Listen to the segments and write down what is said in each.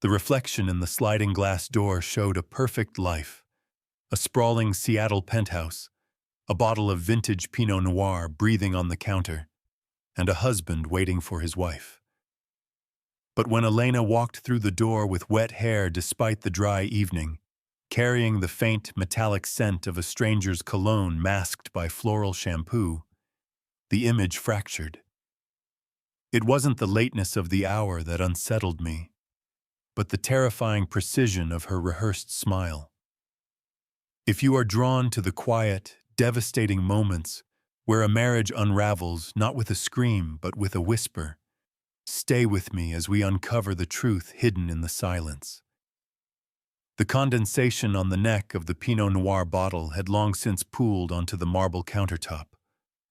The reflection in the sliding glass door showed a perfect life. A sprawling Seattle penthouse, a bottle of vintage Pinot Noir breathing on the counter, and a husband waiting for his wife. But when Elena walked through the door with wet hair despite the dry evening, carrying the faint metallic scent of a stranger's cologne masked by floral shampoo, the image fractured. It wasn't the lateness of the hour that unsettled me, but the terrifying precision of her rehearsed smile. If you are drawn to the quiet, devastating moments where a marriage unravels not with a scream but with a whisper, stay with me as we uncover the truth hidden in the silence. The condensation on the neck of the Pinot Noir bottle had long since pooled onto the marble countertop,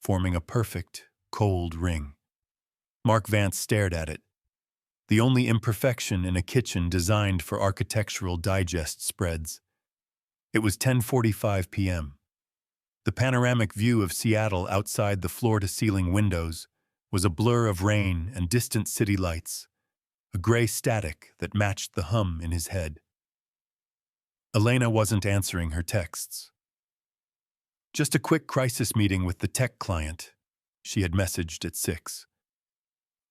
forming a perfect, cold ring. Mark Vance stared at it, the only imperfection in a kitchen designed for architectural digest spreads. It was 10:45 p.m. The panoramic view of Seattle outside the floor-to-ceiling windows was a blur of rain and distant city lights, a gray static that matched the hum in his head. Elena wasn't answering her texts. Just a quick crisis meeting with the tech client, she had messaged at 6.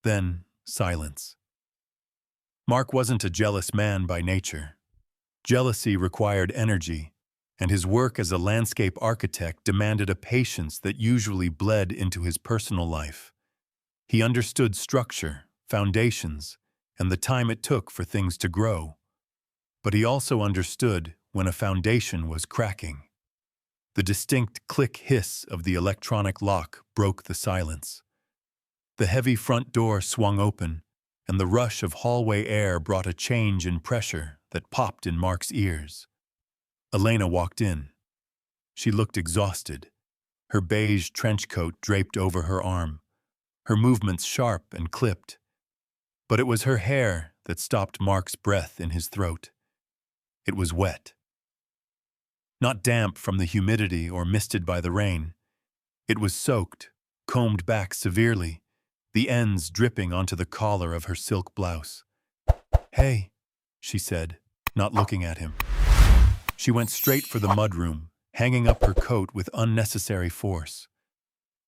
Then, silence. Mark wasn't a jealous man by nature. Jealousy required energy, and his work as a landscape architect demanded a patience that usually bled into his personal life. He understood structure, foundations, and the time it took for things to grow. But he also understood when a foundation was cracking. The distinct click hiss of the electronic lock broke the silence. The heavy front door swung open, and the rush of hallway air brought a change in pressure that popped in Mark's ears. Elena walked in. She looked exhausted, her beige trench coat draped over her arm, her movements sharp and clipped. But it was her hair that stopped Mark's breath in his throat. It was wet. Not damp from the humidity or misted by the rain. It was soaked, combed back severely, the ends dripping onto the collar of her silk blouse. "Hey," she said, not looking at him. She went straight for the mudroom, hanging up her coat with unnecessary force.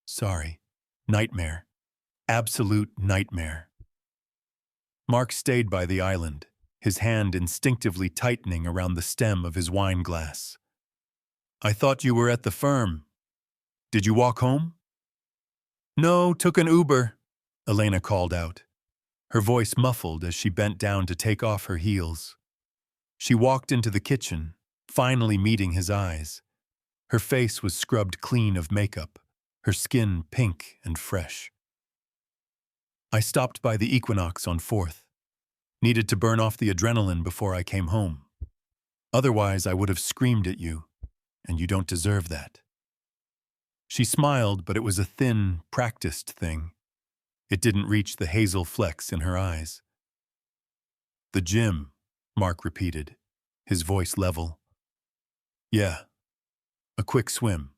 "Sorry. Nightmare. Absolute nightmare." Mark stayed by the island, his hand instinctively tightening around the stem of his wine glass. "I thought you were at the firm. Did you walk home?" "No, took an Uber," Elena called out, her voice muffled as she bent down to take off her heels. She walked into the kitchen, finally meeting his eyes. Her face was scrubbed clean of makeup, her skin pink and fresh. "I stopped by the Equinox on 4th. Needed to burn off the adrenaline before I came home. Otherwise, I would have screamed at you, and you don't deserve that." She smiled, but it was a thin, practiced thing. It didn't reach the hazel flecks in her eyes. "The gym," Mark repeated, his voice level. "Yeah, a quick swim.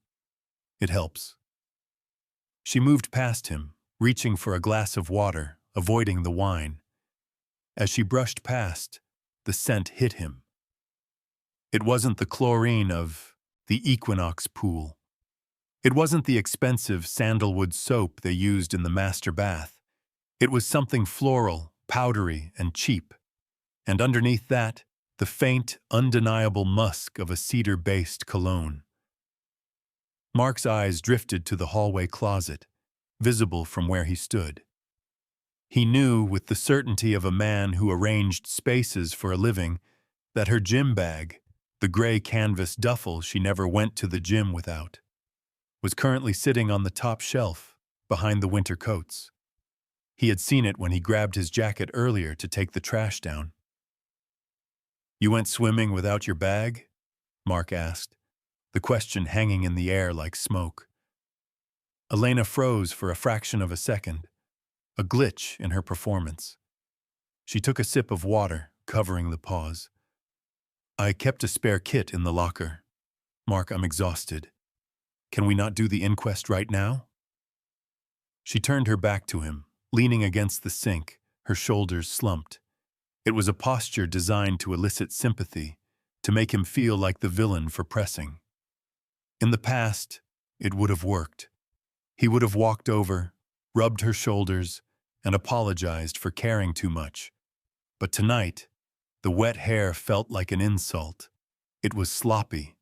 It helps." She moved past him, reaching for a glass of water, avoiding the wine. As she brushed past, the scent hit him. It wasn't the chlorine of the Equinox pool. It wasn't the expensive sandalwood soap they used in the master bath. It was something floral, powdery, and cheap. And underneath that, the faint, undeniable musk of a cedar-based cologne. Mark's eyes drifted to the hallway closet, visible from where he stood. He knew, with the certainty of a man who arranged spaces for a living, that her gym bag, the gray canvas duffel she never went to the gym without, was currently sitting on the top shelf, behind the winter coats. He had seen it when he grabbed his jacket earlier to take the trash down. "You went swimming without your bag?" Mark asked, the question hanging in the air like smoke. Elena froze for a fraction of a second, a glitch in her performance. She took a sip of water, covering the pause. "I kept a spare kit in the locker. Mark, I'm exhausted. Can we not do the inquest right now?" She turned her back to him, leaning against the sink, her shoulders slumped. It was a posture designed to elicit sympathy, to make him feel like the villain for pressing. In the past, it would have worked. He would have walked over, rubbed her shoulders, and apologized for caring too much. But tonight, the wet hair felt like an insult. It was sloppy.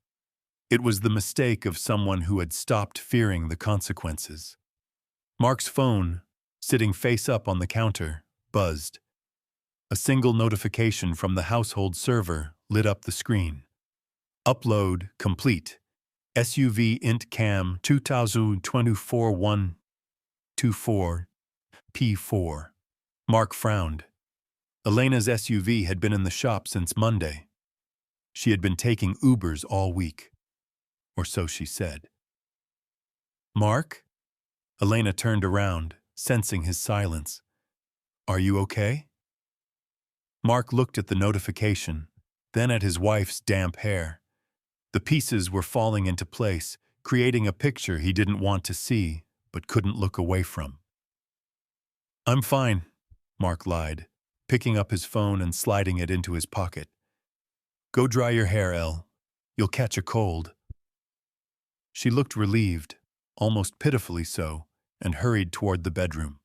It was the mistake of someone who had stopped fearing the consequences. Mark's phone, sitting face up on the counter, buzzed. A single notification from the household server lit up the screen. Upload complete. SUV int cam 2024-124 P4. Mark frowned. Elena's SUV had been in the shop since Monday. She had been taking Ubers all week. Or so she said. Mark? Elena turned around, sensing his silence. Are you okay? Mark looked at the notification, then at his wife's damp hair. The pieces were falling into place, creating a picture he didn't want to see, but couldn't look away from. I'm fine, Mark lied, picking up his phone and sliding it into his pocket. Go dry your hair, Elle. You'll catch a cold. She looked relieved, almost pitifully so, and hurried toward the bedroom.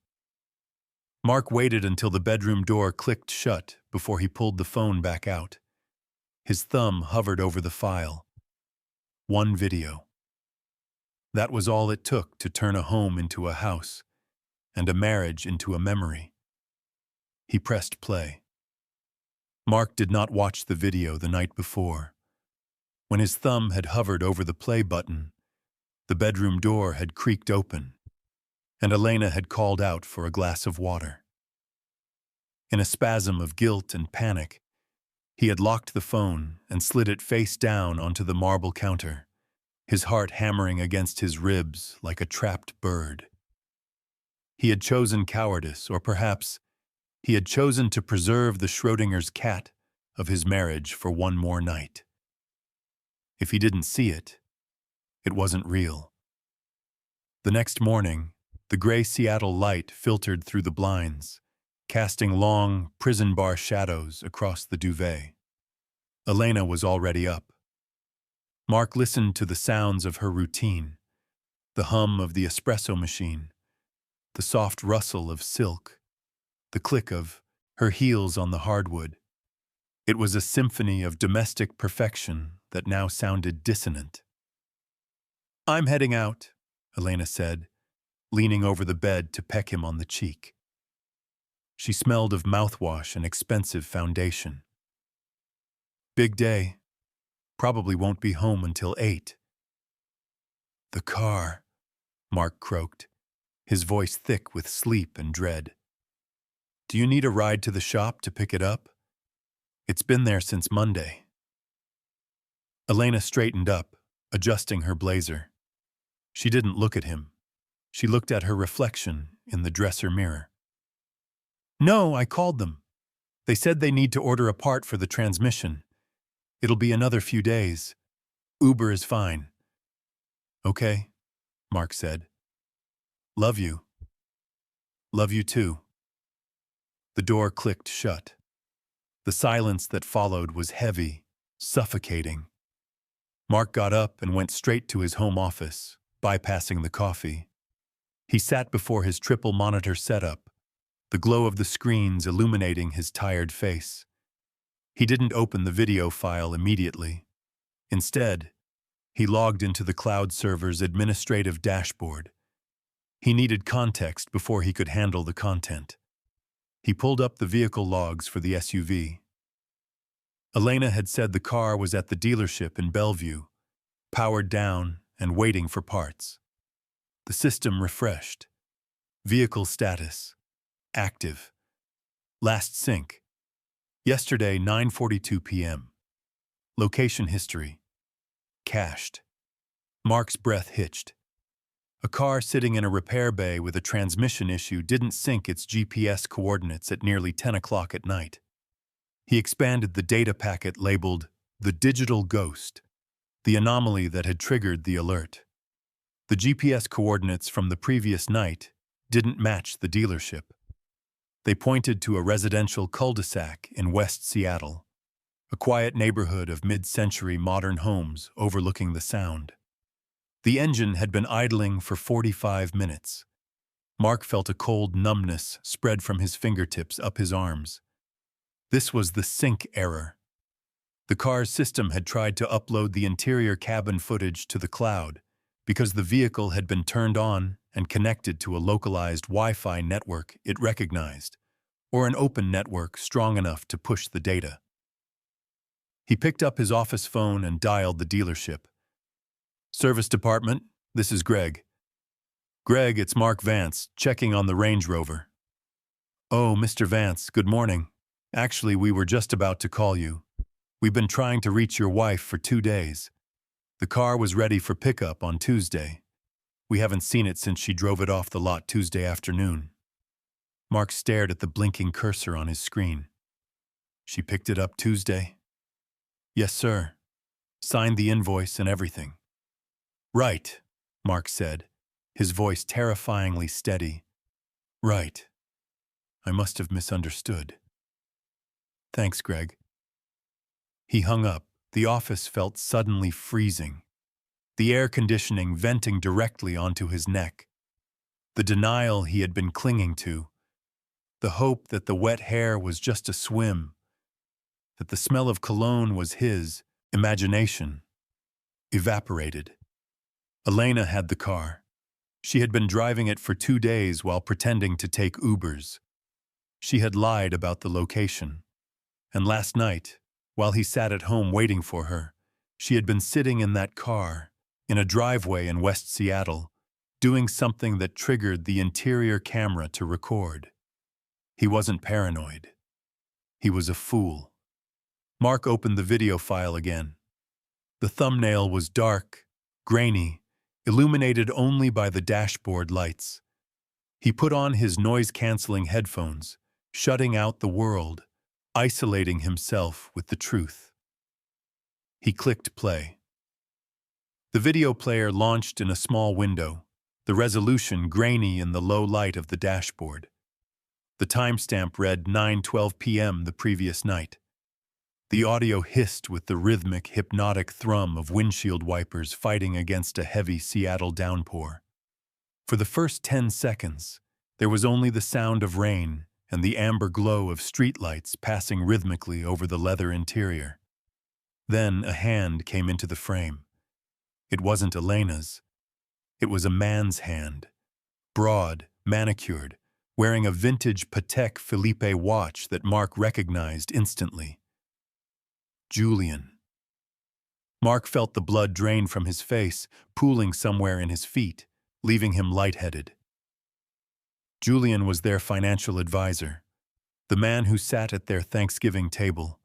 Mark waited until the bedroom door clicked shut before he pulled the phone back out. His thumb hovered over the file. One video. That was all it took to turn a home into a house, and a marriage into a memory. He pressed play. Mark did not watch the video the night before. When his thumb had hovered over the play button, the bedroom door had creaked open, and Elena had called out for a glass of water. In a spasm of guilt and panic, he had locked the phone and slid it face down onto the marble counter, his heart hammering against his ribs like a trapped bird. He had chosen cowardice, or perhaps he had chosen to preserve the Schrodinger's cat of his marriage for one more night. If he didn't see it, it wasn't real. The next morning, the gray Seattle light filtered through the blinds, casting long, prison bar shadows across the duvet. Elena was already up. Mark listened to the sounds of her routine, the hum of the espresso machine, the soft rustle of silk, the click of her heels on the hardwood. It was a symphony of domestic perfection that now sounded dissonant. I'm heading out, Elena said, leaning over the bed to peck him on the cheek. She smelled of mouthwash and expensive foundation. Big day. Probably won't be home until 8. The car, Mark croaked, his voice thick with sleep and dread. Do you need a ride to the shop to pick it up? It's been there since Monday. Elena straightened up, adjusting her blazer. She didn't look at him. She looked at her reflection in the dresser mirror. No, I called them. They said they need to order a part for the transmission. It'll be another few days. Uber is fine. Okay, Mark said. Love you. Love you too. The door clicked shut. The silence that followed was heavy, suffocating. Mark got up and went straight to his home office, bypassing the coffee. He sat before his triple monitor setup, the glow of the screens illuminating his tired face. He didn't open the video file immediately. Instead, he logged into the cloud server's administrative dashboard. He needed context before he could handle the content. He pulled up the vehicle logs for the SUV. Elena had said the car was at the dealership in Bellevue, powered down and waiting for parts. The system refreshed. Vehicle status: active. Last sync: yesterday 9:42 p.m. Location history: cached. Mark's breath hitched. A car sitting in a repair bay with a transmission issue didn't sync its GPS coordinates at nearly 10 o'clock at night. He expanded the data packet labeled the digital ghost, the anomaly that had triggered the alert. The GPS coordinates from the previous night didn't match the dealership. They pointed to a residential cul-de-sac in West Seattle, a quiet neighborhood of mid-century modern homes overlooking the Sound. The engine had been idling for 45 minutes. Mark felt a cold numbness spread from his fingertips up his arms. This was the sync error. The car's system had tried to upload the interior cabin footage to the cloud because the vehicle had been turned on and connected to a localized Wi-Fi network it recognized, or an open network strong enough to push the data. He picked up his office phone and dialed the dealership. "Service department, this is Greg." "Greg, it's Mark Vance, checking on the Range Rover." "Oh, Mr. Vance, good morning. Actually, we were just about to call you. We've been trying to reach your wife for 2 days. The car was ready for pickup on Tuesday. We haven't seen it since she drove it off the lot Tuesday afternoon." Mark stared at the blinking cursor on his screen. "She picked it up Tuesday?" "Yes, sir. Signed the invoice and everything." "Right," Mark said, his voice terrifyingly steady. "Right. I must have misunderstood. Thanks, Greg." He hung up. The office felt suddenly freezing, the air conditioning venting directly onto his neck. The denial he had been clinging to, the hope that the wet hair was just a swim, that the smell of cologne was his imagination, evaporated. Elena had the car. She had been driving it for 2 days while pretending to take Ubers. She had lied about the location. And last night, while he sat at home waiting for her, she had been sitting in that car, in a driveway in West Seattle, doing something that triggered the interior camera to record. He wasn't paranoid. He was a fool. Mark opened the video file again. The thumbnail was dark, grainy, illuminated only by the dashboard lights. He put on his noise-canceling headphones, shutting out the world, isolating himself with the truth. He clicked play. The video player launched in a small window, the resolution grainy in the low light of the dashboard. The timestamp read 9:12 p.m. the previous night. The audio hissed with the rhythmic, hypnotic thrum of windshield wipers fighting against a heavy Seattle downpour. For the first 10 seconds, there was only the sound of rain and the amber glow of streetlights passing rhythmically over the leather interior. Then a hand came into the frame. It wasn't Elena's. It was a man's hand, broad, manicured, wearing a vintage Patek Philippe watch that Mark recognized instantly. Julian. Mark felt the blood drain from his face, pooling somewhere in his feet, leaving him lightheaded. Julian was their financial advisor, the man who sat at their Thanksgiving table,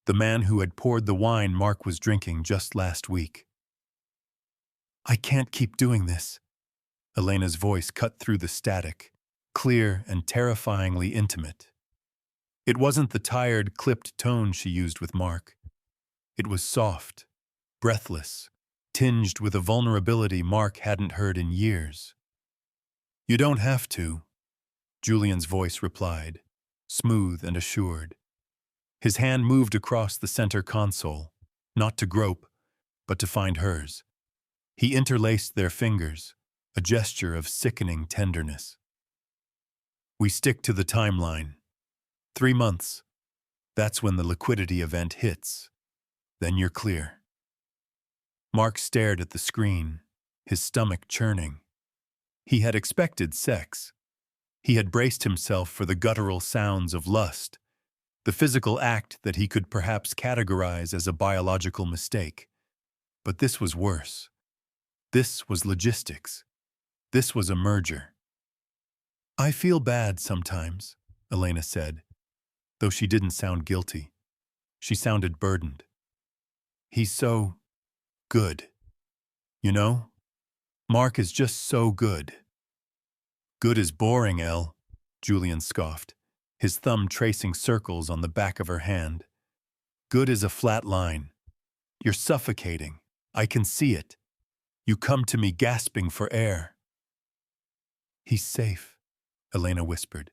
the man who had poured the wine Mark was drinking just last week. "I can't keep doing this." Elena's voice cut through the static, clear and terrifyingly intimate. It wasn't the tired, clipped tone she used with Mark. It was soft, breathless, tinged with a vulnerability Mark hadn't heard in years. "You don't have to," Julian's voice replied, smooth and assured. His hand moved across the center console, not to grope, but to find hers. He interlaced their fingers, a gesture of sickening tenderness. "We stick to the timeline. 3 months. That's when the liquidity event hits. Then you're clear." Mark stared at the screen, his stomach churning. He had expected sex. He had braced himself for the guttural sounds of lust, the physical act that he could perhaps categorize as a biological mistake. But this was worse. This was logistics. This was a merger. "I feel bad sometimes," Elena said, though she didn't sound guilty. She sounded burdened. "He's so good. You know? Mark is just so good." "Good is boring, Elle," Julian scoffed, his thumb tracing circles on the back of her hand. "Good is a flat line. You're suffocating. I can see it. You come to me gasping for air." "He's safe," Elena whispered.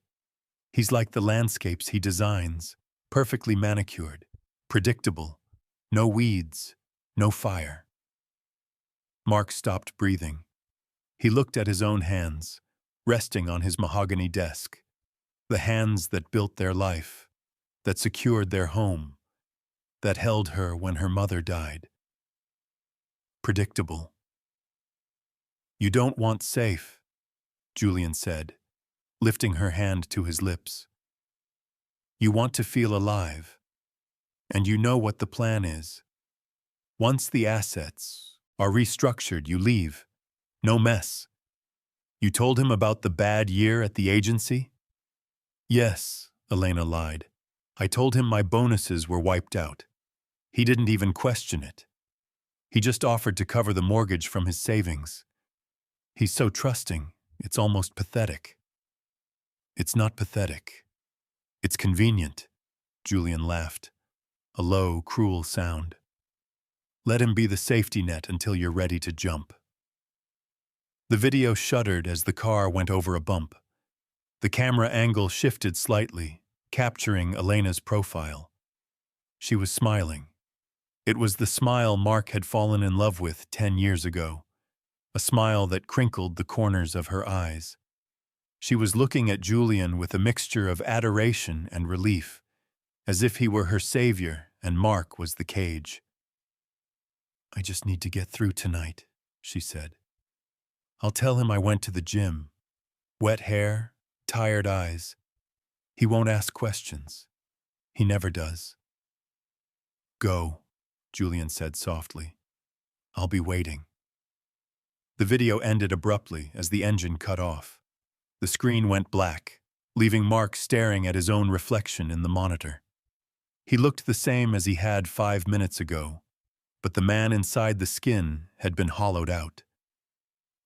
He's like the landscapes he designs, perfectly manicured, predictable, no weeds, no fire. Mark stopped breathing. He looked at his own hands, resting on his mahogany desk, the hands that built their life, that secured their home, that held her when her mother died. Predictable. "You don't want safe," Julian said, lifting her hand to his lips. "You want to feel alive. And you know what the plan is. Once the assets are restructured, you leave. No mess. You told him about the bad year at the agency?" "Yes," Elena lied. "I told him my bonuses were wiped out. He didn't even question it. He just offered to cover the mortgage from his savings. He's so trusting, it's almost pathetic." "It's not pathetic. It's convenient," Julian laughed, a low, cruel sound. "Let him be the safety net until you're ready to jump." The video shuddered as the car went over a bump. The camera angle shifted slightly, capturing Elena's profile. She was smiling. It was the smile Mark had fallen in love with 10 years ago, a smile that crinkled the corners of her eyes. She was looking at Julian with a mixture of adoration and relief, as if he were her savior and Mark was the cage. "I just need to get through tonight," she said. "I'll tell him I went to the gym. Wet hair, tired eyes. He won't ask questions. He never does." "Go," Julian said softly. "I'll be waiting." The video ended abruptly as the engine cut off. The screen went black, leaving Mark staring at his own reflection in the monitor. He looked the same as he had 5 minutes ago, but the man inside the skin had been hollowed out.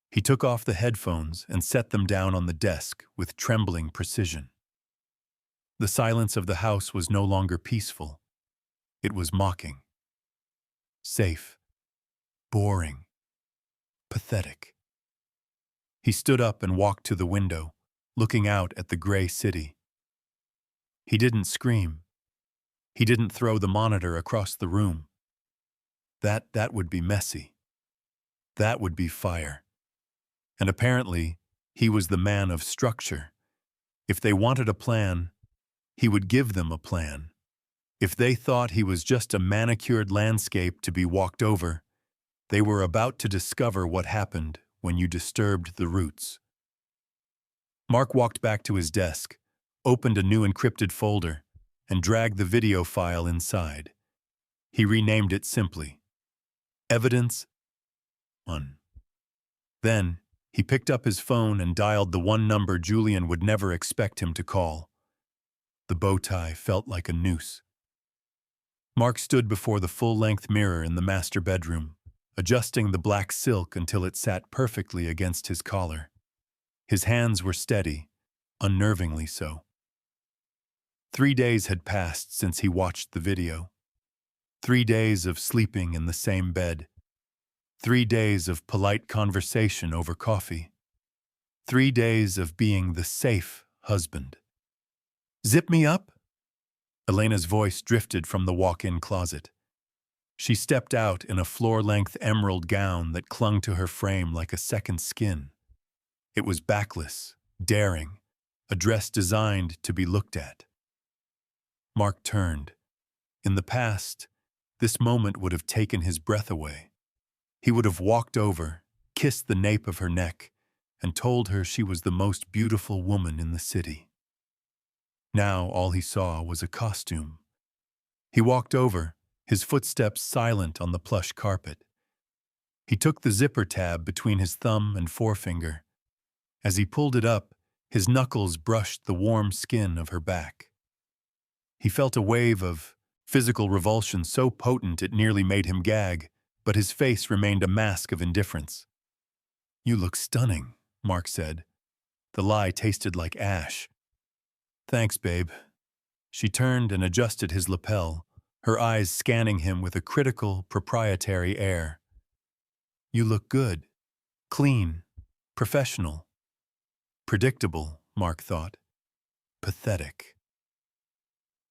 He took off the headphones and set them down on the desk with trembling precision. The silence of the house was no longer peaceful. It was mocking. Safe. Boring. Pathetic. He stood up and walked to the window, looking out at the gray city. He didn't scream. He didn't throw the monitor across the room. That would be messy. That would be fire. And apparently, he was the man of structure. If they wanted a plan, he would give them a plan. If they thought he was just a manicured landscape to be walked over, they were about to discover what happened when you disturbed the roots. Mark walked back to his desk, opened a new encrypted folder, and dragged the video file inside. He renamed it simply, Evidence 1. Then, he picked up his phone and dialed the one number Julian would never expect him to call. The bow tie felt like a noose. Mark stood before the full-length mirror in the master bedroom, adjusting the black silk until it sat perfectly against his collar. His hands were steady, unnervingly so. 3 days had passed since he watched the video. 3 days of sleeping in the same bed. 3 days of polite conversation over coffee. 3 days of being the safe husband. "Zip me up?" Elena's voice drifted from the walk-in closet. She stepped out in a floor-length emerald gown that clung to her frame like a second skin. It was backless, daring, a dress designed to be looked at. Mark turned. In the past, this moment would have taken his breath away. He would have walked over, kissed the nape of her neck, and told her she was the most beautiful woman in the city. Now all he saw was a costume. He walked over, his footsteps silent on the plush carpet. He took the zipper tab between his thumb and forefinger. As he pulled it up, his knuckles brushed the warm skin of her back. He felt a wave of physical revulsion so potent it nearly made him gag, but his face remained a mask of indifference. "You look stunning," Mark said. The lie tasted like ash. "Thanks, babe." She turned and adjusted his lapel, her eyes scanning him with a critical, proprietary air. "You look good. Clean. Professional." Predictable, Mark thought. Pathetic.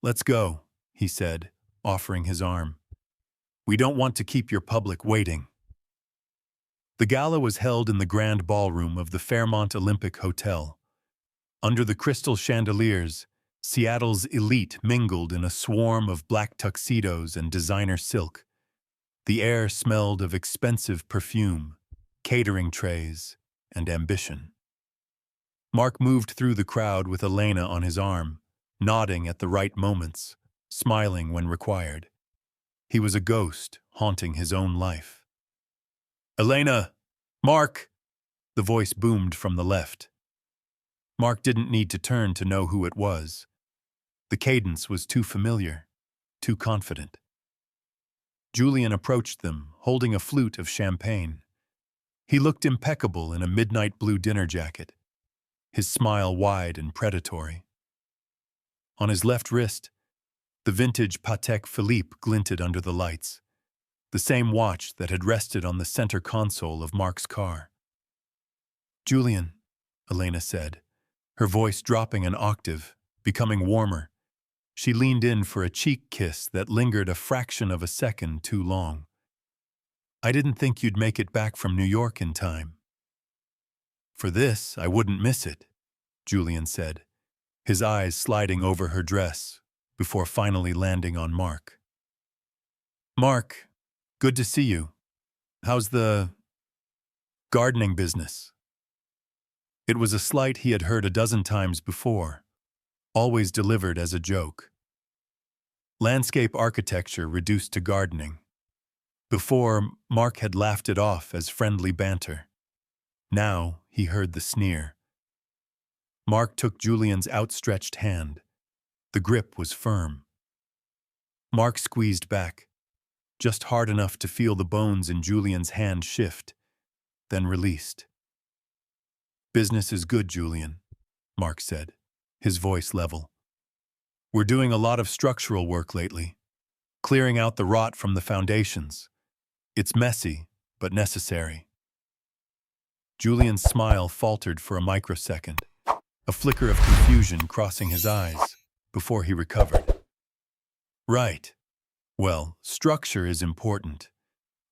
"Let's go," he said, offering his arm. "We don't want to keep your public waiting." The gala was held in the grand ballroom of the Fairmont Olympic Hotel. Under the crystal chandeliers, Seattle's elite mingled in a swarm of black tuxedos and designer silk. The air smelled of expensive perfume, catering trays, and ambition. Mark moved through the crowd with Elena on his arm, nodding at the right moments, smiling when required. He was a ghost haunting his own life. "Elena! Mark!" The voice boomed from the left. Mark didn't need to turn to know who it was. The cadence was too familiar, too confident. Julian approached them, holding a flute of champagne. He looked impeccable in a midnight blue dinner jacket, his smile wide and predatory. On his left wrist, the vintage Patek Philippe glinted under the lights, the same watch that had rested on the center console of Mark's car. "Julian," Elena said, her voice dropping an octave, becoming warmer. She leaned in for a cheek kiss that lingered a fraction of a second too long. "I didn't think you'd make it back from New York in time." "For this, I wouldn't miss it," Julian said, his eyes sliding over her dress before finally landing on Mark. "Mark, good to see you. How's the gardening business?" It was a slight he had heard a dozen times before, always delivered as a joke. Landscape architecture reduced to gardening. Before, Mark had laughed it off as friendly banter. Now he heard the sneer. Mark took Julian's outstretched hand. The grip was firm. Mark squeezed back, just hard enough to feel the bones in Julian's hand shift, then released. "Business is good, Julian," Mark said, his voice level. "We're doing a lot of structural work lately, clearing out the rot from the foundations. It's messy, but necessary." Julian's smile faltered for a microsecond, a flicker of confusion crossing his eyes, before he recovered. "Right. Well, structure is important,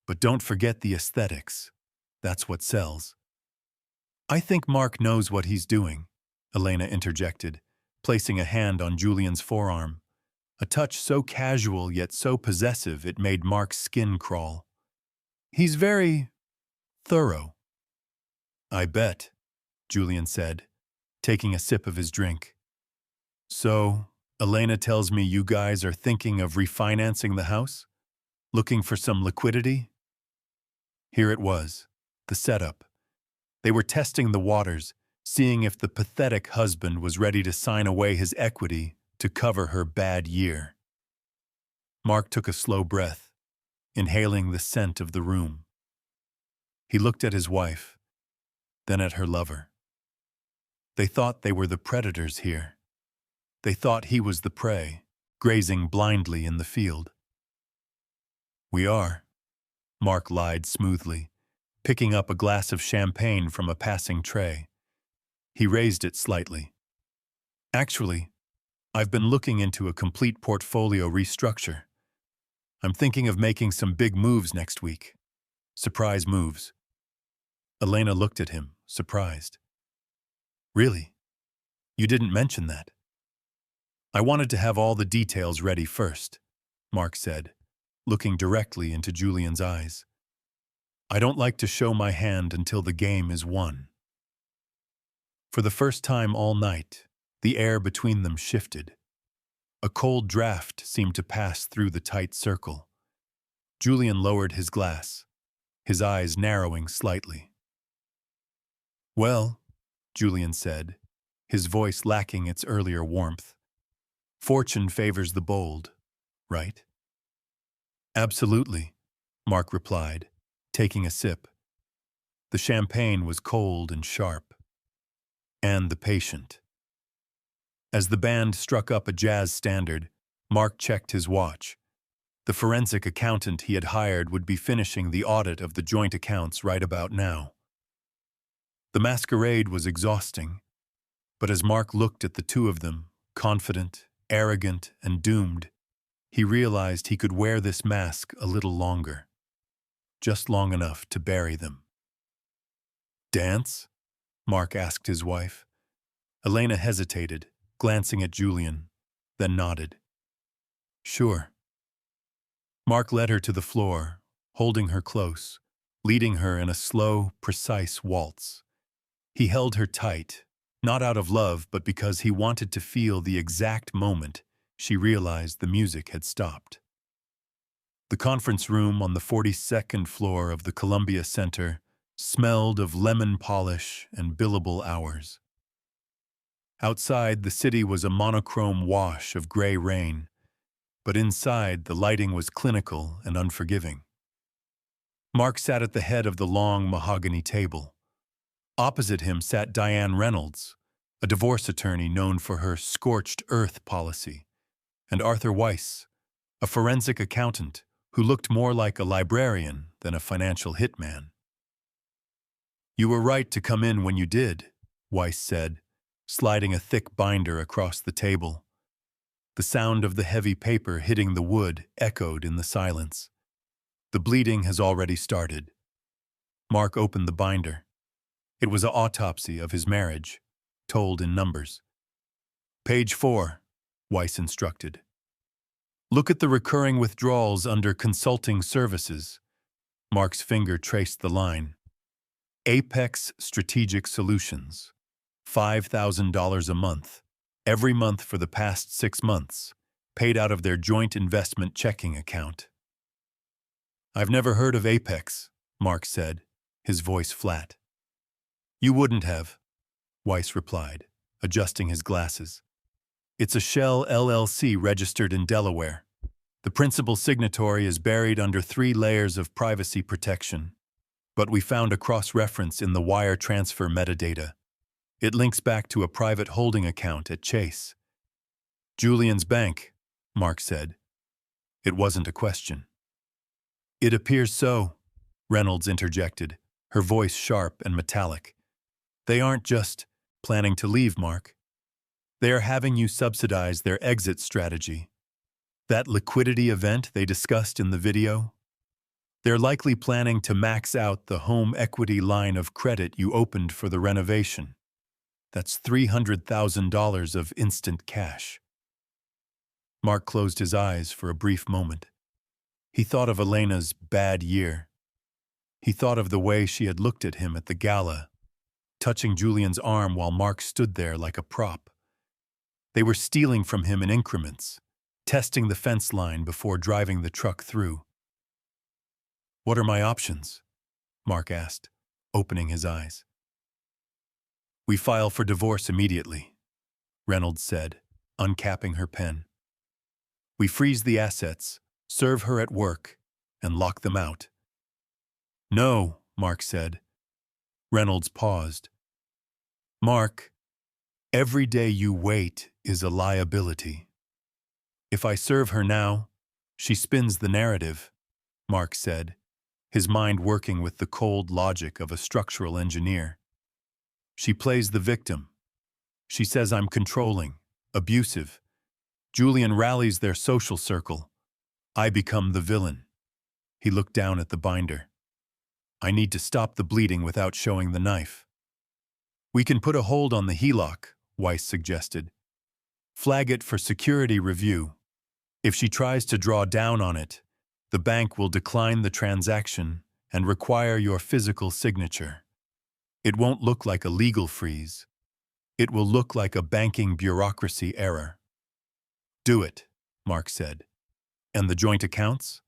but don't forget the aesthetics. That's what sells." "I think Mark knows what he's doing," Elena interjected, placing a hand on Julian's forearm, a touch so casual yet so possessive it made Mark's skin crawl. "He's very thorough." "I bet," Julian said, taking a sip of his drink. "So, Elena tells me you guys are thinking of refinancing the house? Looking for some liquidity?" Here it was, the setup. They were testing the waters, seeing if the pathetic husband was ready to sign away his equity to cover her bad year. Mark took a slow breath, inhaling the scent of the room. He looked at his wife, then at her lover. They thought they were the predators here. They thought he was the prey, grazing blindly in the field. "We are," Mark lied smoothly, picking up a glass of champagne from a passing tray. He raised it slightly. "Actually, I've been looking into a complete portfolio restructure. I'm thinking of making some big moves next week. Surprise moves." Elena looked at him, surprised. "Really? You didn't mention that." "I wanted to have all the details ready first," Mark said, looking directly into Julian's eyes. "I don't like to show my hand until the game is won." For the first time all night, the air between them shifted. A cold draft seemed to pass through the tight circle. Julian lowered his glass, his eyes narrowing slightly. "Well," Julian said, his voice lacking its earlier warmth, "fortune favors the bold, right?" "Absolutely," Mark replied, taking a sip. The champagne was cold and sharp. And the patient. As the band struck up a jazz standard, Mark checked his watch. The forensic accountant he had hired would be finishing the audit of the joint accounts right about now. The masquerade was exhausting. But as Mark looked at the two of them, confident, arrogant, and doomed, he realized he could wear this mask a little longer, just long enough to bury them. "Dance?" Mark asked his wife. Elena hesitated, glancing at Julian, then nodded. "Sure." Mark led her to the floor, holding her close, leading her in a slow, precise waltz. He held her tight, not out of love, but because he wanted to feel the exact moment she realized the music had stopped. The conference room on the 42nd floor of the Columbia Center smelled of lemon polish and billable hours. Outside, the city was a monochrome wash of gray rain, but inside, the lighting was clinical and unforgiving. Mark sat at the head of the long mahogany table. Opposite him sat Diane Reynolds, a divorce attorney known for her scorched earth policy, and Arthur Weiss, a forensic accountant who looked more like a librarian than a financial hitman. "You were right to come in when you did," Weiss said, sliding a thick binder across the table. The sound of the heavy paper hitting the wood echoed in the silence. "The bleeding has already started." Mark opened the binder. It was an autopsy of his marriage, told in numbers. "Page 4, Weiss instructed. "Look at the recurring withdrawals under consulting services." Mark's finger traced the line. "Apex Strategic Solutions. $5,000 a month, every month for the past 6 months, paid out of their joint investment checking account." "I've never heard of Apex," Mark said, his voice flat. "You wouldn't have," Weiss replied, adjusting his glasses. "It's a shell LLC registered in Delaware. The principal signatory is buried under 3 layers of privacy protection, but we found a cross-reference in the wire transfer metadata. It links back to a private holding account at Chase." "Julian's bank," Mark said. It wasn't a question. "It appears so," Reynolds interjected, her voice sharp and metallic. "They aren't just planning to leave, Mark. They are having you subsidize their exit strategy. That liquidity event they discussed in the video? They're likely planning to max out the home equity line of credit you opened for the renovation. That's $300,000 of instant cash." Mark closed his eyes for a brief moment. He thought of Elena's bad year. He thought of the way she had looked at him at the gala, touching Julian's arm while Mark stood there like a prop. They were stealing from him in increments, testing the fence line before driving the truck through. "What are my options?" Mark asked, opening his eyes. "We file for divorce immediately," Reynolds said, uncapping her pen. "We freeze the assets, serve her at work, and lock them out." "No," Mark said. Reynolds paused. "Mark, every day you wait is a liability. If I serve her now, she spins the narrative," Mark said, his mind working with the cold logic of a structural engineer. "She plays the victim. She says I'm controlling, abusive. Julian rallies their social circle. I become the villain." He looked down at the binder. "I need to stop the bleeding without showing the knife." "We can put a hold on the HELOC," Weiss suggested. "Flag it for security review. If she tries to draw down on it, the bank will decline the transaction and require your physical signature. It won't look like a legal freeze. It will look like a banking bureaucracy error." "Do it," Mark said. "And the joint accounts?"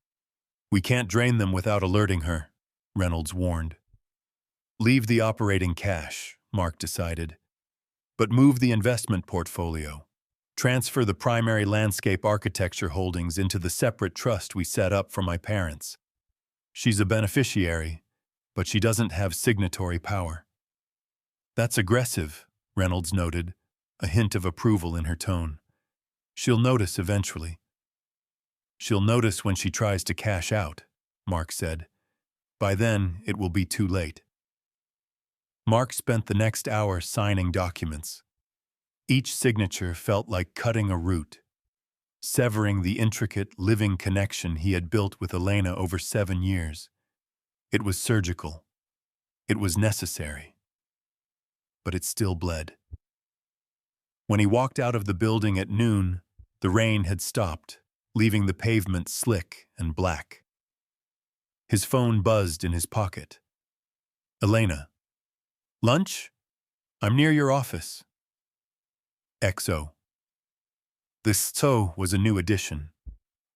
"We can't drain them without alerting her," Reynolds warned. "Leave the operating cash," Mark decided. "But move the investment portfolio. Transfer the primary landscape architecture holdings into the separate trust we set up for my parents. She's a beneficiary, but she doesn't have signatory power." "That's aggressive," Reynolds noted, a hint of approval in her tone. "She'll notice eventually." "She'll notice when she tries to cash out," Mark said. "By then, it will be too late." Mark spent the next hour signing documents. Each signature felt like cutting a root, severing the intricate, living connection he had built with Elena over 7 years. It was surgical. It was necessary. But it still bled. When he walked out of the building at noon, the rain had stopped, leaving the pavement slick and black. His phone buzzed in his pocket. Elena. Lunch? I'm near your office. XO. This "so" was a new addition,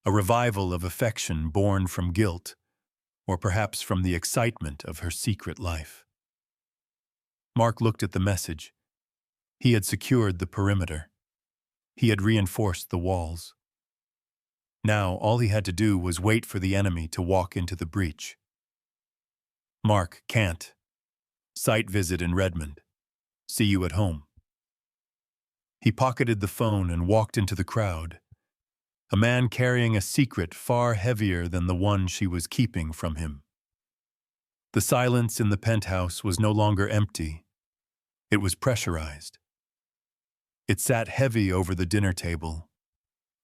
a revival of affection born from guilt, or perhaps from the excitement of her secret life. Mark looked at the message. He had secured the perimeter. He had reinforced the walls. Now all he had to do was wait for the enemy to walk into the breach. Mark, can't. Site visit in Redmond. See you at home. He pocketed the phone and walked into the crowd. A man carrying a secret far heavier than the one she was keeping from him. The silence in the penthouse was no longer empty. It was pressurized. It sat heavy over the dinner table,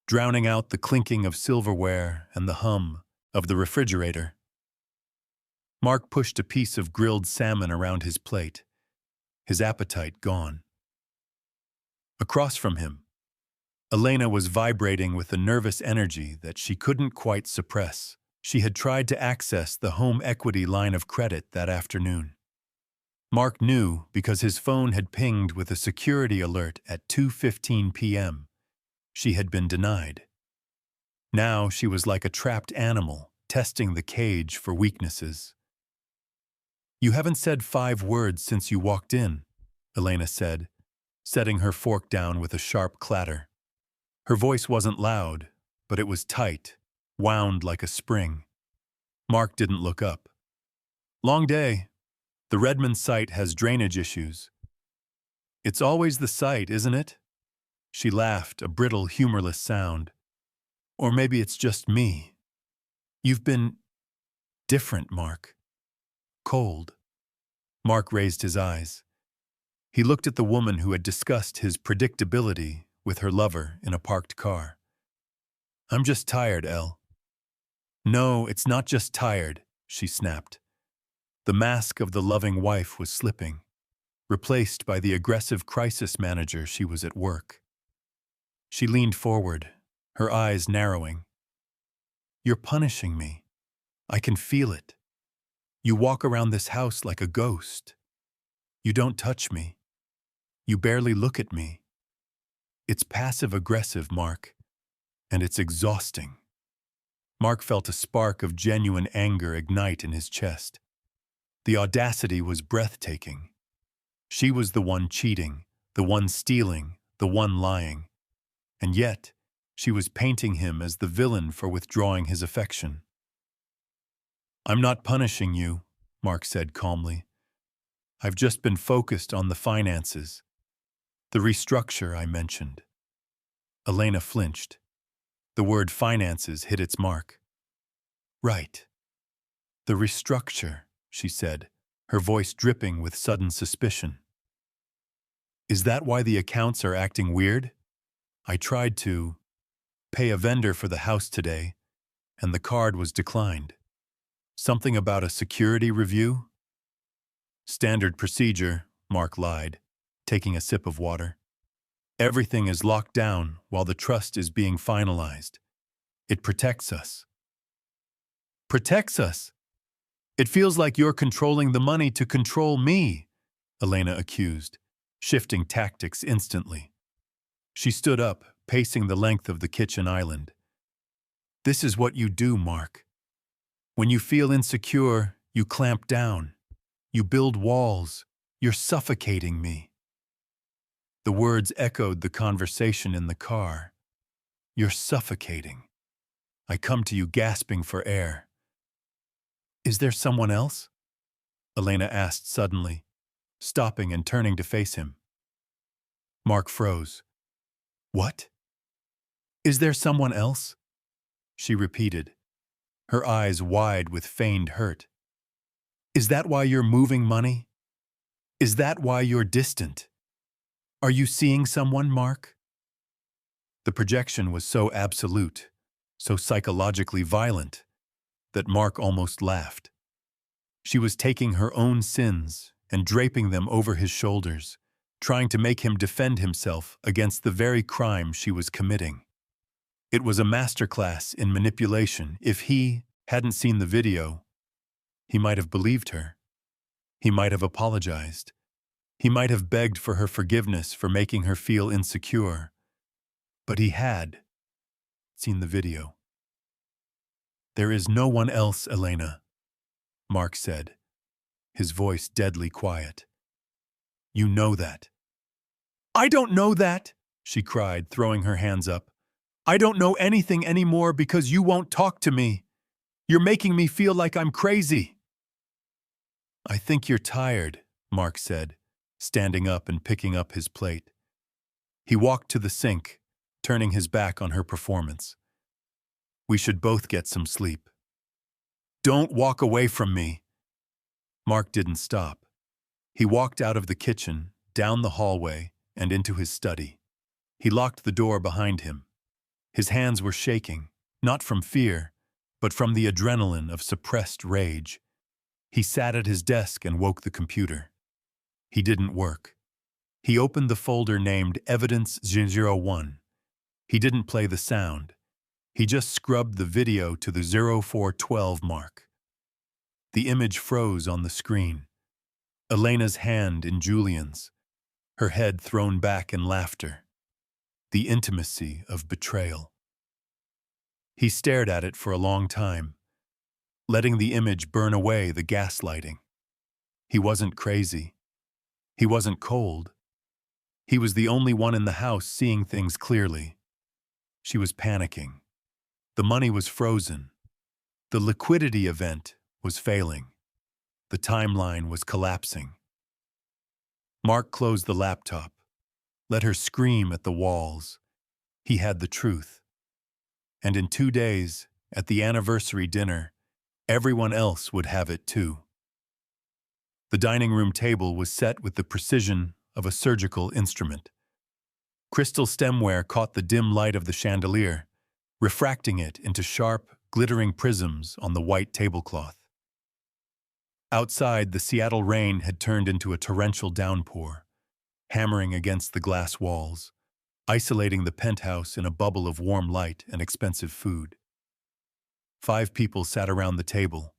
drowning out the clinking of silverware and the hum of the refrigerator. Mark pushed a piece of grilled salmon around his plate, his appetite gone. Across from him, Elena was vibrating with a nervous energy that she couldn't quite suppress. She had tried to access the home equity line of credit that afternoon. Mark knew because his phone had pinged with a security alert at 2:15 p.m. She had been denied. Now she was like a trapped animal, testing the cage for weaknesses. You haven't said 5 words since you walked in, Elena said, setting her fork down with a sharp clatter. Her voice wasn't loud, but it was tight, wound like a spring. Mark didn't look up. Long day. The Redmond site has drainage issues. It's always the site, isn't it? She laughed, a brittle, humorless sound. Or maybe it's just me. You've been different, Mark. Cold. Mark raised his eyes. He looked at the woman who had discussed his predictability with her lover in a parked car. I'm just tired, Elle. No, it's not just tired, she snapped. The mask of the loving wife was slipping, replaced by the aggressive crisis manager she was at work. She leaned forward, her eyes narrowing. You're punishing me. I can feel it. You walk around this house like a ghost. You don't touch me. You barely look at me. It's passive-aggressive, Mark, and it's exhausting. Mark felt a spark of genuine anger ignite in his chest. The audacity was breathtaking. She was the one cheating, the one stealing, the one lying. And yet, she was painting him as the villain for withdrawing his affection. I'm not punishing you, Mark said calmly. I've just been focused on the finances. The restructure I mentioned. Elena flinched. The word finances hit its mark. Right. The restructure, she said, her voice dripping with sudden suspicion. Is that why the accounts are acting weird? I tried to pay a vendor for the house today, and the card was declined. Something about a security review? Standard procedure, Mark lied, taking a sip of water. Everything is locked down while the trust is being finalized. It protects us. Protects us? It feels like you're controlling the money to control me, Elena accused, shifting tactics instantly. She stood up, pacing the length of the kitchen island. This is what you do, Mark. When you feel insecure, you clamp down. You build walls. You're suffocating me. The words echoed the conversation in the car. You're suffocating. I come to you gasping for air. Is there someone else? Elena asked suddenly, stopping and turning to face him. Mark froze. What? Is there someone else? She repeated, her eyes wide with feigned hurt. Is that why you're moving money? Is that why you're distant? Are you seeing someone, Mark? The projection was so absolute, so psychologically violent, that Mark almost laughed. She was taking her own sins and draping them over his shoulders, trying to make him defend himself against the very crime she was committing. It was a masterclass in manipulation. If he hadn't seen the video, he might have believed her. He might have apologized. He might have begged for her forgiveness for making her feel insecure. But he had seen the video. "There is no one else, Elena," Mark said, his voice deadly quiet. "You know that." "I don't know that," she cried, throwing her hands up. "I don't know anything anymore because you won't talk to me. You're making me feel like I'm crazy." "I think you're tired," Mark said, standing up and picking up his plate. He walked to the sink, turning his back on her performance. "We should both get some sleep." "Don't walk away from me." Mark didn't stop. He walked out of the kitchen, down the hallway, and into his study. He locked the door behind him. His hands were shaking, not from fear, but from the adrenaline of suppressed rage. He sat at his desk and woke the computer. He didn't work. He opened the folder named Evidence 001. He didn't play the sound. He just scrubbed the video to the 0412 mark. The image froze on the screen. Elena's hand in Julian's, her head thrown back in laughter. The intimacy of betrayal. He stared at it for a long time, letting the image burn away the gaslighting. He wasn't crazy. He wasn't cold. He was the only one in the house seeing things clearly. She was panicking. The money was frozen. The liquidity event was failing. The timeline was collapsing. Mark closed the laptop, let her scream at the walls. He had the truth. And in 2 days, at the anniversary dinner, everyone else would have it too. The dining room table was set with the precision of a surgical instrument. Crystal stemware caught the dim light of the chandelier, refracting it into sharp, glittering prisms on the white tablecloth. Outside, the Seattle rain had turned into a torrential downpour, hammering against the glass walls, isolating the penthouse in a bubble of warm light and expensive food. 5 people sat around the table.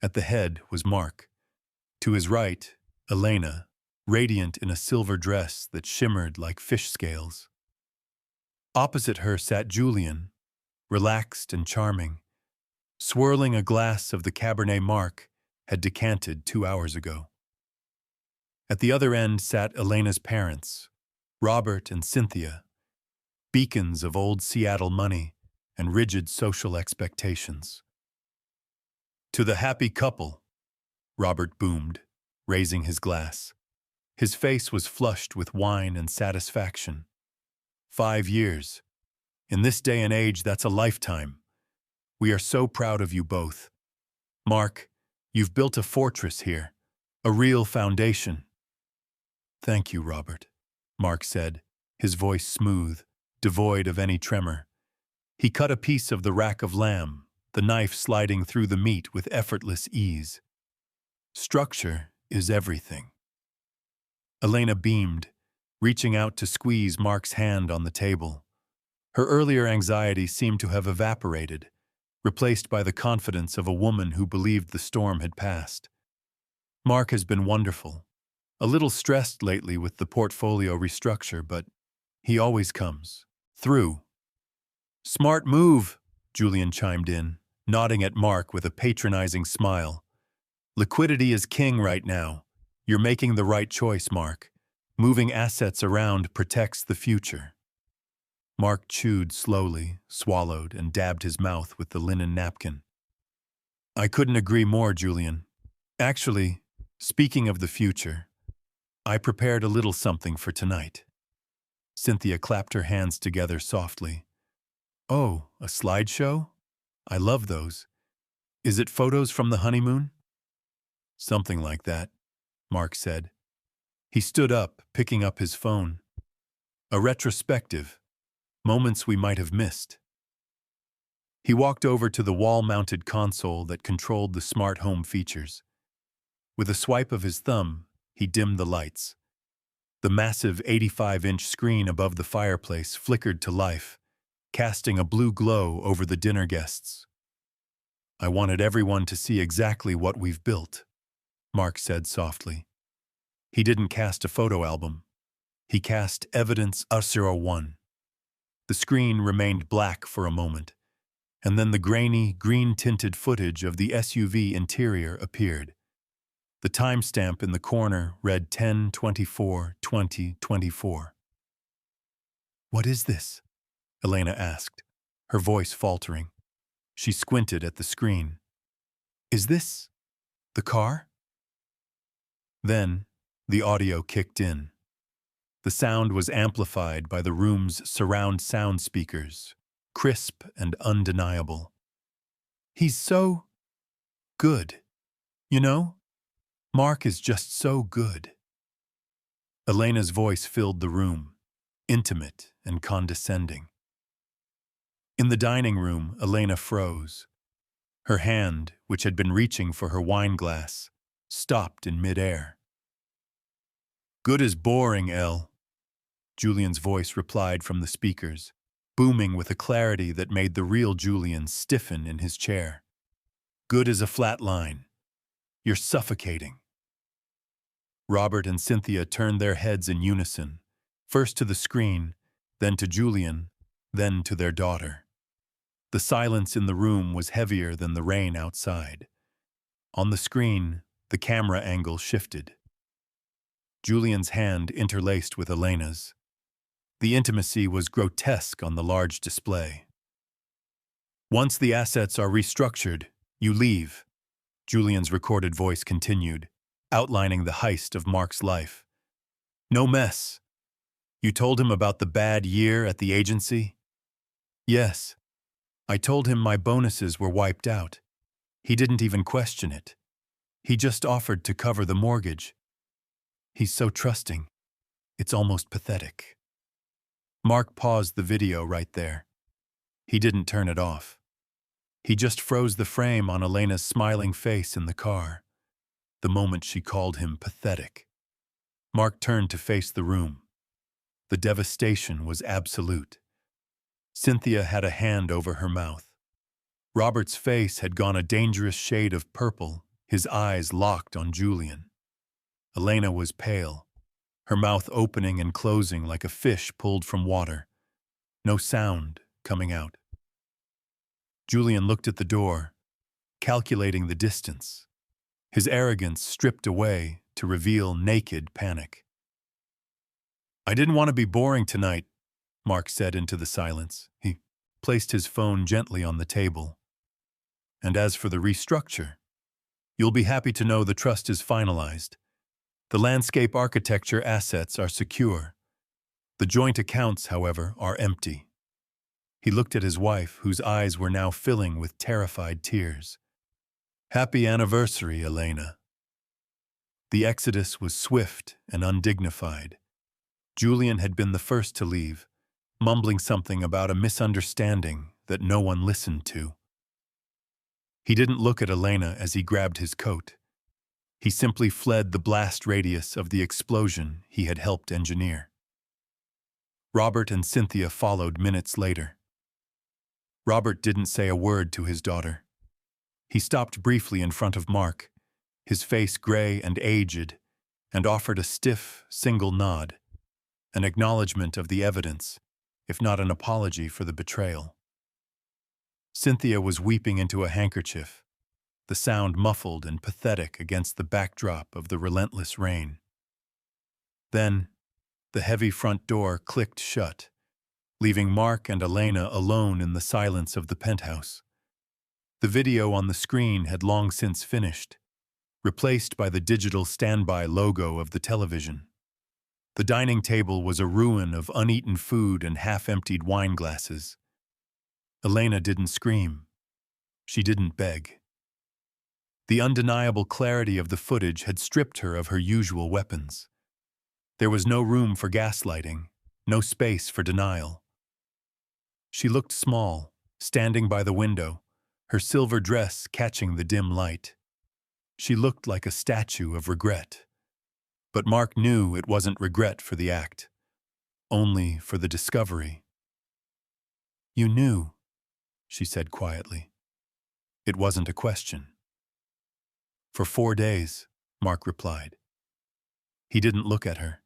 At the head was Mark. To his right, Elena, radiant in a silver dress that shimmered like fish scales. Opposite her sat Julian, relaxed and charming, swirling a glass of the Cabernet Mark had decanted 2 hours ago. At the other end sat Elena's parents, Robert and Cynthia, beacons of old Seattle money and rigid social expectations. "To the happy couple," Robert boomed, raising his glass. His face was flushed with wine and satisfaction. 5 years. In this day and age, that's a lifetime. We are so proud of you both. Mark, you've built a fortress here, a real foundation. "Thank you, Robert," Mark said, his voice smooth, devoid of any tremor. He cut a piece of the rack of lamb, the knife sliding through the meat with effortless ease. "Structure is everything." Elena beamed, reaching out to squeeze Mark's hand on the table. Her earlier anxiety seemed to have evaporated, replaced by the confidence of a woman who believed the storm had passed. "Mark has been wonderful. A little stressed lately with the portfolio restructure, but he always comes through." "Smart move," Julian chimed in, nodding at Mark with a patronizing smile. "Liquidity is king right now. You're making the right choice, Mark. Moving assets around protects the future." Mark chewed slowly, swallowed, and dabbed his mouth with the linen napkin. "I couldn't agree more, Julian. Actually, speaking of the future, I prepared a little something for tonight." Cynthia clapped her hands together softly. "Oh, a slideshow? I love those. Is it photos from the honeymoon?" "Something like that," Mark said. He stood up, picking up his phone. A retrospective, moments we might have missed. He walked over to the wall-mounted console that controlled the smart home features. With a swipe of his thumb, he dimmed the lights. The massive 85-inch screen above the fireplace flickered to life, casting a blue glow over the dinner guests. "I wanted everyone to see exactly what we've built," Mark said softly. He didn't cast a photo album. He cast evidence 01. The screen remained black for a moment, and then the grainy, green-tinted footage of the SUV interior appeared. The timestamp in the corner read 10/24/2024. "What is this?" Elena asked, her voice faltering. She squinted at the screen. "Is this the car?" Then, the audio kicked in. The sound was amplified by the room's surround sound speakers, crisp and undeniable. "He's so good. You know? Mark is just so good." Elena's voice filled the room, intimate and condescending. In the dining room, Elena froze. Her hand, which had been reaching for her wine glass, stopped in midair. "Good is boring, Elle," Julian's voice replied from the speakers, booming with a clarity that made the real Julian stiffen in his chair. "Good is a flat line. You're suffocating." Robert and Cynthia turned their heads in unison, first to the screen, then to Julian, then to their daughter. The silence in the room was heavier than the rain outside. On the screen, the camera angle shifted. Julian's hand interlaced with Elena's. The intimacy was grotesque on the large display. "Once the assets are restructured, you leave," Julian's recorded voice continued, outlining the heist of Mark's life. "No mess. You told him about the bad year at the agency?" "Yes. I told him my bonuses were wiped out. He didn't even question it. He just offered to cover the mortgage. He's so trusting. It's almost pathetic." Mark paused the video right there. He didn't turn it off. He just froze the frame on Elena's smiling face in the car, the moment she called him pathetic. Mark turned to face the room. The devastation was absolute. Cynthia had a hand over her mouth. Robert's face had gone a dangerous shade of purple, his eyes locked on Julian. Elena was pale, her mouth opening and closing like a fish pulled from water. No sound coming out. Julian looked at the door, calculating the distance, his arrogance stripped away to reveal naked panic. "I didn't want to be boring tonight," Mark said into the silence. He placed his phone gently on the table. "And as for the restructure, you'll be happy to know the trust is finalized. The landscape architecture assets are secure. The joint accounts, however, are empty." He looked at his wife, whose eyes were now filling with terrified tears. "Happy anniversary, Elena." The exodus was swift and undignified. Julian had been the first to leave, mumbling something about a misunderstanding that no one listened to. He didn't look at Elena as he grabbed his coat. He simply fled the blast radius of the explosion he had helped engineer. Robert and Cynthia followed minutes later. Robert didn't say a word to his daughter. He stopped briefly in front of Mark, his face gray and aged, and offered a stiff, single nod, an acknowledgement of the evidence, if not an apology for the betrayal. Cynthia was weeping into a handkerchief, the sound muffled and pathetic against the backdrop of the relentless rain. Then, the heavy front door clicked shut, leaving Mark and Elena alone in the silence of the penthouse. The video on the screen had long since finished, replaced by the digital standby logo of the television. The dining table was a ruin of uneaten food and half-emptied wine glasses. Elena didn't scream. She didn't beg. The undeniable clarity of the footage had stripped her of her usual weapons. There was no room for gaslighting, no space for denial. She looked small, standing by the window, her silver dress catching the dim light. She looked like a statue of regret. But Mark knew it wasn't regret for the act, only for the discovery. "You knew," she said quietly. It wasn't a question. "For 4 days," Mark replied. He didn't look at her.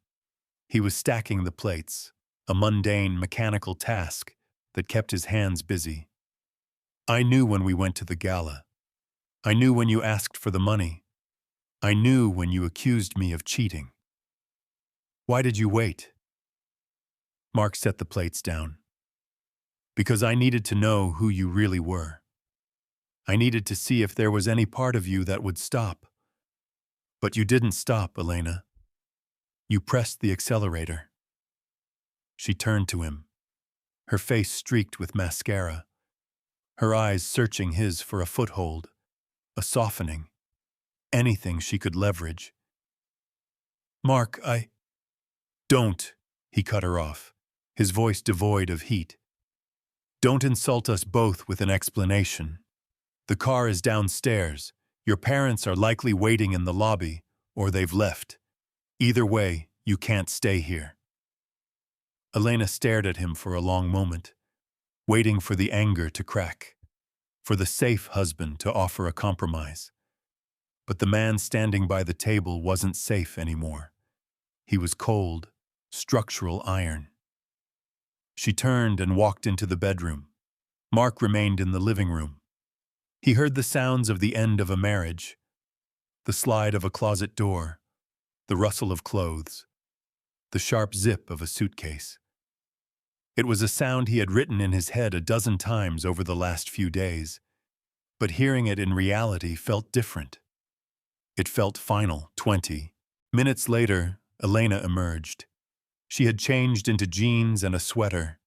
He was stacking the plates, a mundane, mechanical task that kept his hands busy. "I knew when we went to the gala. I knew when you asked for the money. I knew when you accused me of cheating." "Why did you wait?" Mark set the plates down. "Because I needed to know who you really were. I needed to see if there was any part of you that would stop. But you didn't stop, Elena. You pressed the accelerator." She turned to him, her face streaked with mascara, her eyes searching his for a foothold, a softening, anything she could leverage. "Mark, Don't," he cut her off, his voice devoid of heat. "Don't insult us both with an explanation. The car is downstairs. Your parents are likely waiting in the lobby, or they've left. Either way, you can't stay here." Elena stared at him for a long moment, waiting for the anger to crack, for the safe husband to offer a compromise. But the man standing by the table wasn't safe anymore. He was cold, structural iron. She turned and walked into the bedroom. Mark remained in the living room. He heard the sounds of the end of a marriage, the slide of a closet door, the rustle of clothes, the sharp zip of a suitcase. It was a sound he had written in his head a dozen times over the last few days, but hearing it in reality felt different. It felt final. 20 minutes later, Elena emerged. She had changed into jeans and a sweater,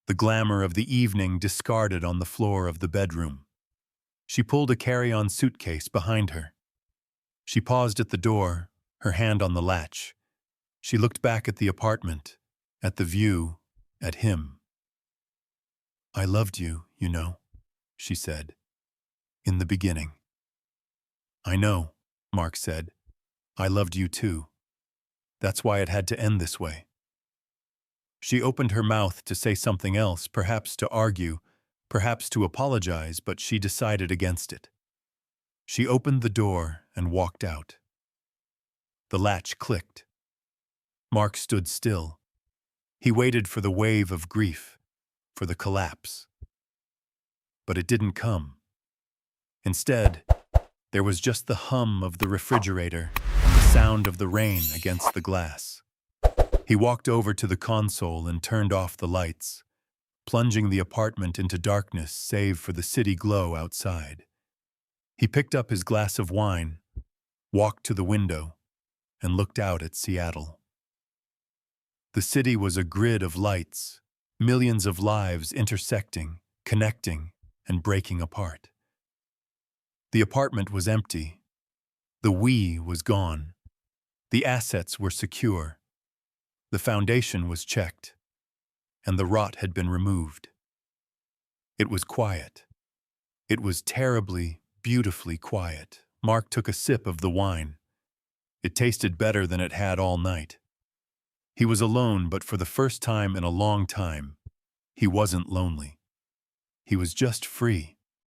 the glamour of the evening discarded on the floor of the bedroom. She pulled a carry-on suitcase behind her. She paused at the door, her hand on the latch. She looked back at the apartment, at the view, at him. "I loved you, you know," she said, "in the beginning." "I know," Mark said. "I loved you too. That's why it had to end this way." She opened her mouth to say something else, perhaps to argue, perhaps to apologize, but she decided against it. She opened the door and walked out. The latch clicked. Mark stood still. He waited for the wave of grief, for the collapse. But it didn't come. Instead, there was just the hum of the refrigerator and the sound of the rain against the glass. He walked over to the console and turned off the lights, plunging the apartment into darkness save for the city glow outside. He picked up his glass of wine, walked to the window, and looked out at Seattle. The city was a grid of lights, millions of lives intersecting, connecting, and breaking apart. The apartment was empty. The we was gone. The assets were secure. The foundation was checked, and the rot had been removed. It was quiet. It was terribly, beautifully quiet. Mark took a sip of the wine. It tasted better than it had all night. He was alone, but for the first time in a long time, he wasn't lonely. He was just free.